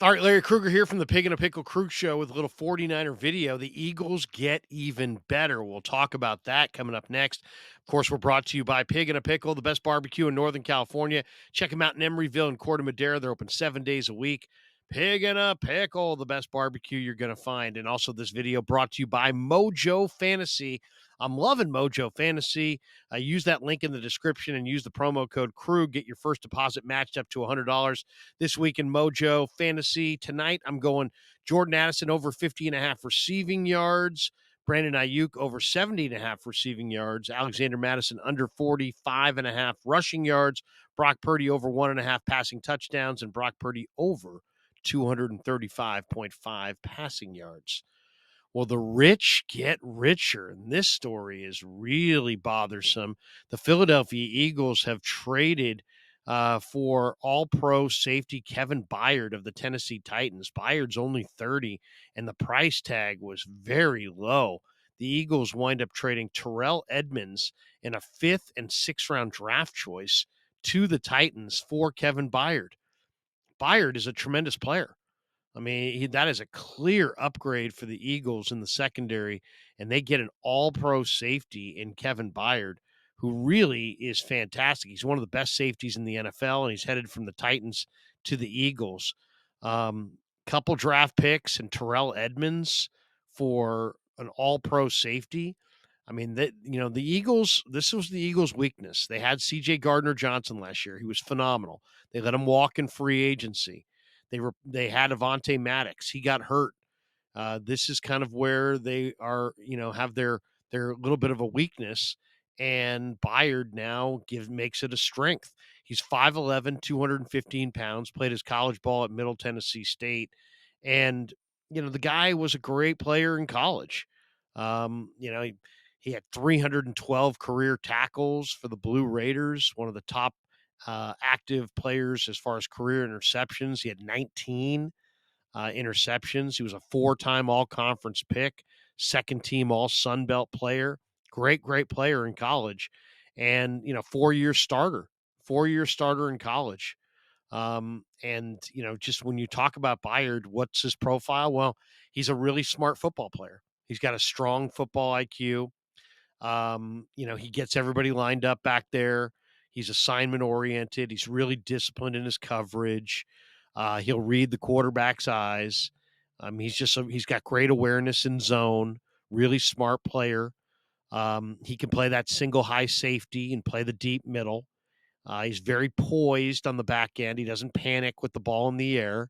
All right, Larry Kruger here from the Pig and a Pickle Crew Show with a little 49er video. The Eagles get even better. We'll talk about that coming up next. Of course, we're brought to you by Pig and a Pickle, the best barbecue in Northern California. Check them out in Emeryville and Corte Madera. They're open 7 days a week. Pig and a Pickle, the best barbecue you're going to find. And also, this video brought to you by Mojo Fantasy. I'm loving Mojo Fantasy. Use that link in the description and use the promo code CREW. Get your first deposit matched up to $100 this week in Mojo Fantasy. Tonight, I'm going Jordan Addison over 50.5 receiving yards. Brandon Ayuk over 70.5 receiving yards. Alexander Madison under 45.5 rushing yards. Brock Purdy over 1.5 passing touchdowns. And Brock Purdy over 235.5 passing yards. Well, the rich get richer, and this story is really bothersome. The Philadelphia Eagles have traded for all-pro safety Kevin Byard of the Tennessee Titans. Byard's only 30, and the price tag was very low. The Eagles wind up trading Terrell Edmonds in a 5th and 6th-round draft choice to the Titans for Kevin Byard. Byard is a tremendous player. I mean, that is a clear upgrade for the Eagles in the secondary, and they get an all-pro safety in Kevin Byard, who really is fantastic. He's one of the best safeties in the NFL, and he's headed from the Titans to the Eagles. Couple draft picks and Terrell Edmonds for an all-pro safety. I mean, the Eagles, this was the Eagles' weakness. They had C.J. Gardner-Johnson last year. He was phenomenal. They let him walk in free agency. They had Avonte Maddox. He got hurt. This is kind of where they are, have their little bit of a weakness. And Byard now makes it a strength. He's 5'11", 215 pounds, played his college ball at Middle Tennessee State. And, the guy was a great player in college. He had 312 career tackles for the Blue Raiders, one of the top active players as far as career interceptions. He had 19 interceptions. He was a 4-time all-conference pick, second-team all-Sun Belt player, great player in college, and, 4-year starter in college. Just when you talk about Byard, what's his profile? Well, he's a really smart football player. He's got a strong football IQ. He gets everybody lined up back there. He's assignment oriented. He's really disciplined in his coverage. He'll read the quarterback's eyes. He's got great awareness in zone, really smart player. He can play that single high safety and play the deep middle. He's very poised on the back end. He doesn't panic with the ball in the air.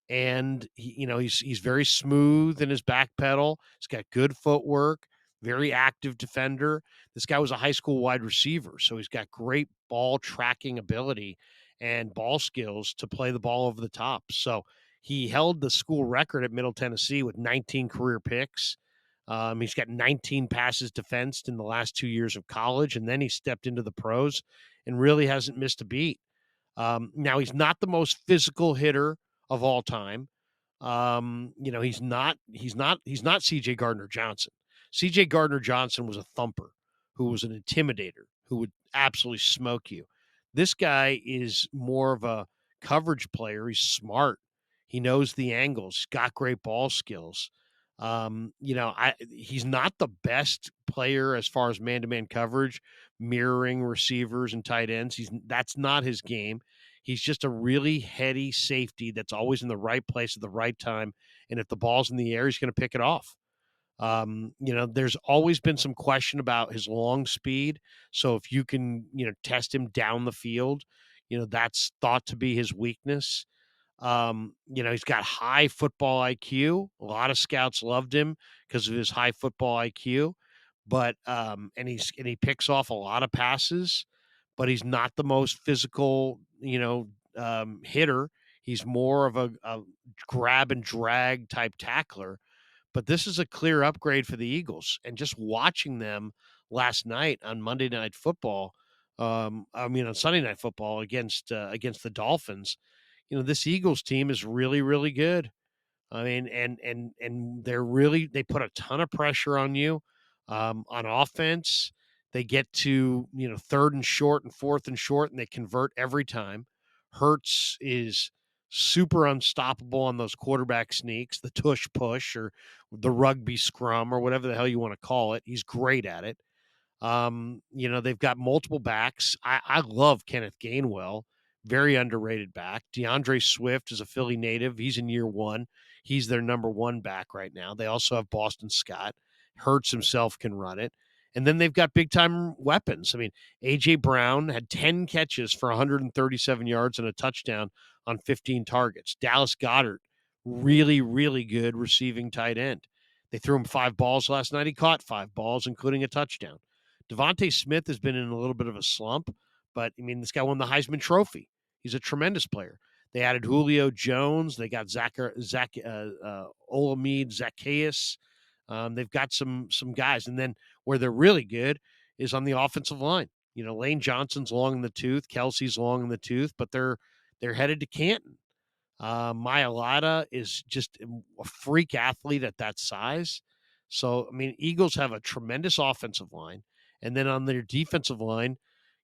And he's very smooth in his back pedal. He's got good footwork, very active defender. This guy was a high school wide receiver, so he's got great ball tracking ability and ball skills to play the ball over the top. So he held the school record at Middle Tennessee with 19 career picks. He's got 19 passes defensed in the last 2 years of college, and then he stepped into the pros and really hasn't missed a beat. Now he's not the most physical hitter of all time. He's not CJ Gardner-Johnson. CJ Gardner-Johnson was a thumper who was an intimidator who would absolutely smoke you. This guy is more of a coverage player. He's smart. He knows the angles. He's got great ball skills. He's not the best player as far as man-to-man coverage, mirroring receivers and tight ends. That's not his game. He's just a really heady safety that's always in the right place at the right time. And if the ball's in the air, he's going to pick it off. There's always been some question about his long speed. So if you can, test him down the field, that's thought to be his weakness. He's got high football IQ. A lot of scouts loved him because of his high football IQ. But and he picks off a lot of passes, but he's not the most physical, hitter. He's more of a grab and drag type tackler. But this is a clear upgrade for the Eagles. And just watching them last night on Monday Night Football, on Sunday Night Football against the Dolphins, this Eagles team is really, really good. I mean, and they put a ton of pressure on you on offense. They get to, 3rd and short and 4th and short, and they convert every time. Hurts is super unstoppable on those quarterback sneaks, the tush push or the rugby scrum or whatever the hell you want to call it. He's great at it. They've got multiple backs. I love Kenneth Gainwell, very underrated back. DeAndre Swift is a Philly native. He's in year one. He's their number one back right now. They also have Boston Scott. Hurts himself can run it. And then they've got big time weapons. I mean, A.J. Brown had 10 catches for 137 yards and a touchdown on 15 targets. Dallas Goedert, really, really good receiving tight end. They threw him 5 balls last night. He caught 5 balls, including a touchdown. Devontae Smith has been in a little bit of a slump, but I mean, this guy won the Heisman Trophy. He's a tremendous player. They added Julio Jones. They got Olamide Zacchaeus. They've got some guys, and then where they're really good is on the offensive line. Lane Johnson's long in the tooth, Kelsey's long in the tooth, but they're headed to Canton. Mailata is just a freak athlete at that size. So, I mean, Eagles have a tremendous offensive line. And then on their defensive line,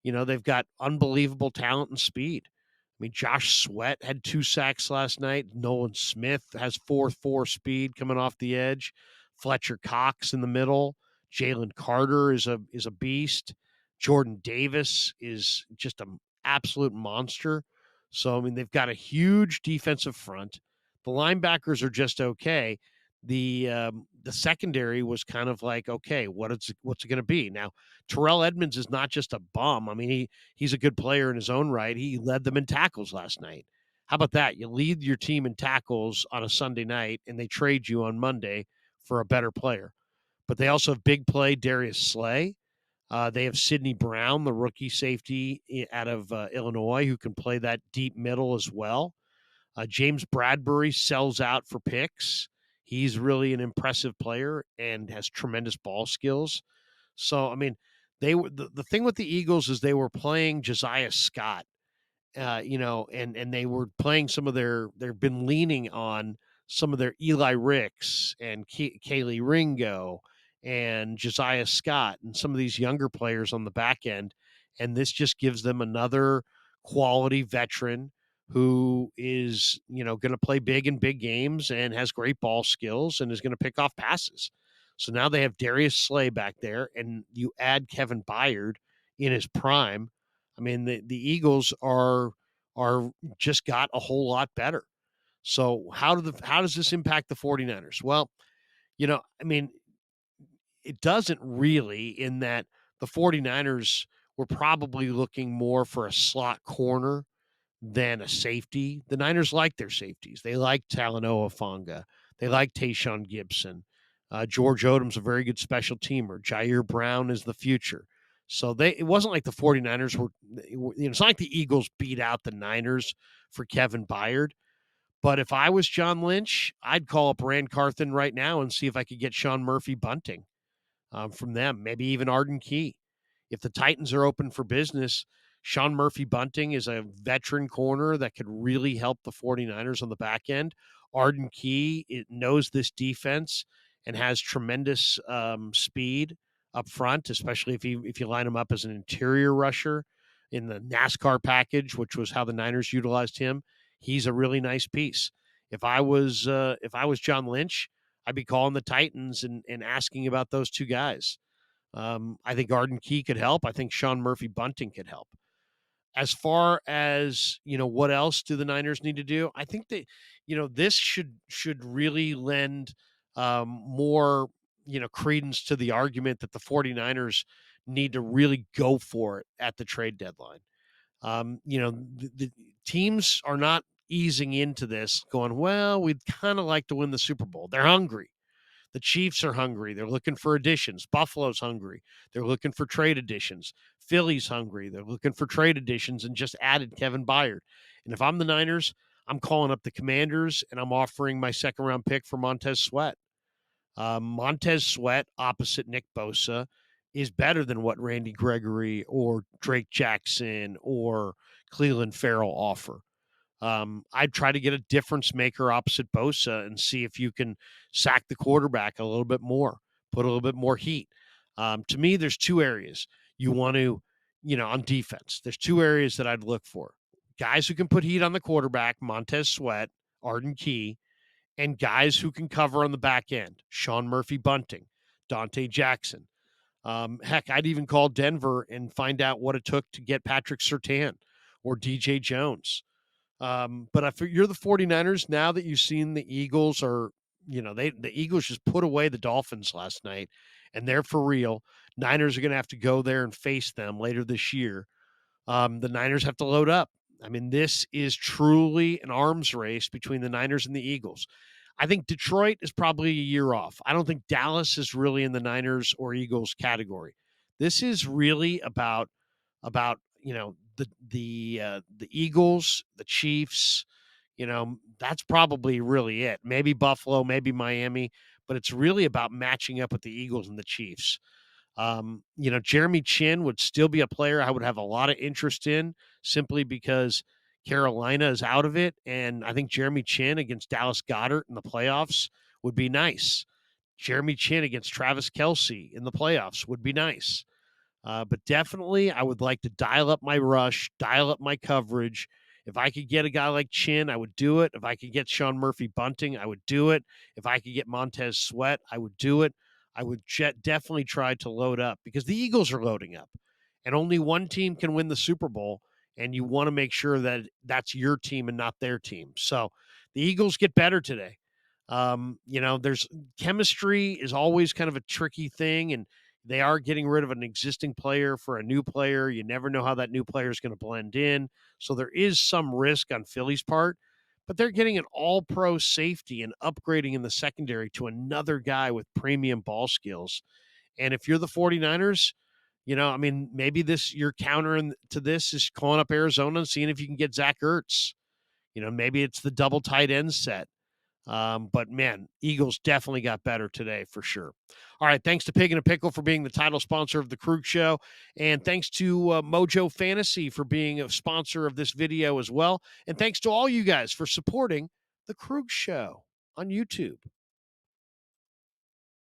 they've got unbelievable talent and speed. I mean, Josh Sweat had 2 sacks last night. Nolan Smith has 4.4 speed coming off the edge. Fletcher Cox in the middle. Jalen Carter is a beast. Jordan Davis is just an absolute monster. So, I mean, they've got a huge defensive front. The linebackers are just okay. The secondary was kind of like, okay, what's it going to be? Now, Terrell Edmonds is not just a bum. I mean, he's a good player in his own right. He led them in tackles last night. How about that? You lead your team in tackles on a Sunday night, and they trade you on Monday for a better player. But they also have big play Darius Slay. They have Sidney Brown, the rookie safety out of Illinois, who can play that deep middle as well. James Bradbury sells out for picks. He's really an impressive player and has tremendous ball skills. So, I mean, they were the thing with the Eagles is they were playing Josiah Scott, and they were playing they've been leaning on some of their Eli Ricks and Kaylee Ringo and Josiah Scott and some of these younger players on the back end. And this just gives them another quality veteran who is, going to play big in big games and has great ball skills and is going to pick off passes. So now they have Darius Slay back there, and you add Kevin Byard in his prime. I mean, the Eagles are just got a whole lot better. So how does this impact the 49ers? Well, I mean, it doesn't really, in that the 49ers were probably looking more for a slot corner than a safety. The Niners like their safeties. They like Talanoa Fonga. They like Tayshaun Gibson. George Odom's a very good special teamer. Jair Brown is the future. So it wasn't like the 49ers were, it's not like the Eagles beat out the Niners for Kevin Byard. But if I was John Lynch, I'd call up Rand Carthen right now and see if I could get Sean Murphy Bunting from them, maybe even Arden Key. If the Titans are open for business, Sean Murphy Bunting is a veteran corner that could really help the 49ers on the back end. Arden Key knows this defense and has tremendous speed up front, especially if you line him up as an interior rusher in the NASCAR package, which was how the Niners utilized him. He's a really nice piece. If I was John Lynch, I'd be calling the Titans and asking about those two guys. I think Arden Key could help. I think Sean Murphy Bunting could help. As far as, what else do the Niners need to do? I think that, this should really lend more, credence to the argument that the 49ers need to really go for it at the trade deadline. The teams are not easing into this going, well, we'd kind of like to win the Super Bowl. They're hungry. The Chiefs are hungry. They're looking for additions. Buffalo's hungry. They're looking for trade additions. Philly's hungry. They're looking for trade additions and just added Kevin Byard. And if I'm the Niners, I'm calling up the Commanders and I'm offering my second round pick for Montez Sweat. Montez Sweat opposite Nick Bosa is better than what Randy Gregory or Drake Jackson or Cleveland Farrell offer. I'd try to get a difference maker opposite Bosa and see if you can sack the quarterback a little bit more, put a little bit more heat. To me, there's 2 areas you want to, on defense. There's 2 areas that I'd look for. guys who can put heat on the quarterback, Montez Sweat, Arden Key, and guys who can cover on the back end, Sean Murphy Bunting, Dante Jackson. Heck, I'd even call Denver and find out what it took to get Patrick Surtain or DJ Jones. But if you're the 49ers, now that you've seen the Eagles are, the Eagles just put away the Dolphins last night, and they're for real. Niners are going to have to go there and face them later this year. The Niners have to load up. I mean, this is truly an arms race between the Niners and the Eagles. I think Detroit is probably a year off. I don't think Dallas is really in the Niners or Eagles category. This is really about the Eagles, the Chiefs. That's probably really it. Maybe Buffalo, maybe Miami, but it's really about matching up with the Eagles and the Chiefs. Jeremy Chin would still be a player I would have a lot of interest in simply because Carolina is out of it. And I think Jeremy Chin against Dallas Goedert in the playoffs would be nice. Jeremy Chin against Travis Kelce in the playoffs would be nice. But definitely, I would like to dial up my rush, dial up my coverage. If I could get a guy like Chin, I would do it. If I could get Sean Murphy Bunting, I would do it. If I could get Montez Sweat, I would do it. I would definitely try to load up because the Eagles are loading up, and only one team can win the Super Bowl, and you want to make sure that that's your team and not their team. So the Eagles get better today. There's chemistry is always kind of a tricky thing, and they are getting rid of an existing player for a new player. You never know how that new player is going to blend in. So there is some risk on Philly's part, but they're getting an all-pro safety and upgrading in the secondary to another guy with premium ball skills. And if you're the 49ers, maybe your counter to this is calling up Arizona and seeing if you can get Zach Ertz. Maybe it's the double tight end set. But man, Eagles definitely got better today for sure. All right. Thanks to Pig and a Pickle for being the title sponsor of the Krug Show. And thanks to Mojo Fantasy for being a sponsor of this video as well. And thanks to all you guys for supporting the Krug Show on YouTube.